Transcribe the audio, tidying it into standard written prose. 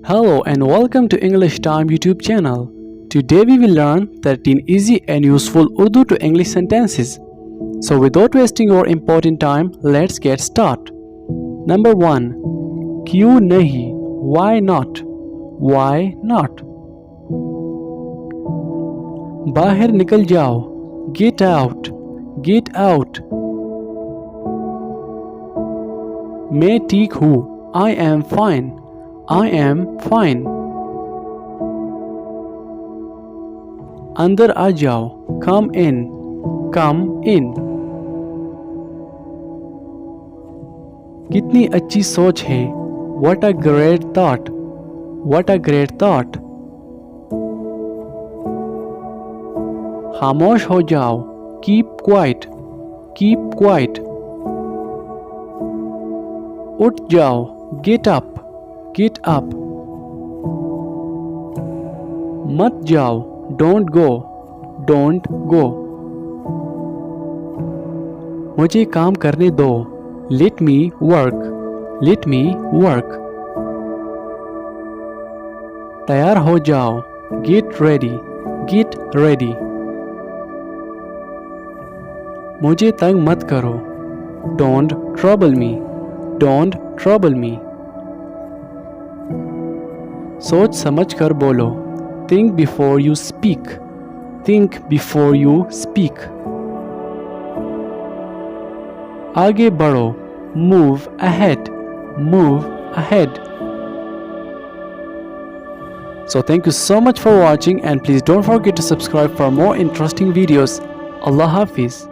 Hello and welcome to English Time YouTube channel. Today we will learn 13 easy and useful Urdu to English sentences. So without wasting your important time, let's get started. Number 1. क्यों नहीं? Why not? Why not? बाहर निकल जाओ. Get out. Get out. मैं ठीक हूँ. I am fine. I am fine. अंदर आ जाओ. Come in. Come in. कितनी अच्छी सोच है. What a great thought. What a great thought. खामोश हो जाओ. Keep quiet. Keep quiet. उठ जाओ. Get up. Get up. मत जाओ. Don't go. Don't go. मुझे काम करने दो. Let me work. Let me work. तैयार हो जाओ. Get ready. Get ready. मुझे तंग मत करो. Don't trouble me. Don't trouble me. सोच समझ कर बोलो. Think before you speak. Think before you speak. आगे बढ़ो. Move ahead. Move ahead. So thank you so much for watching and please don't forget to subscribe for more interesting videos. Allah Hafiz.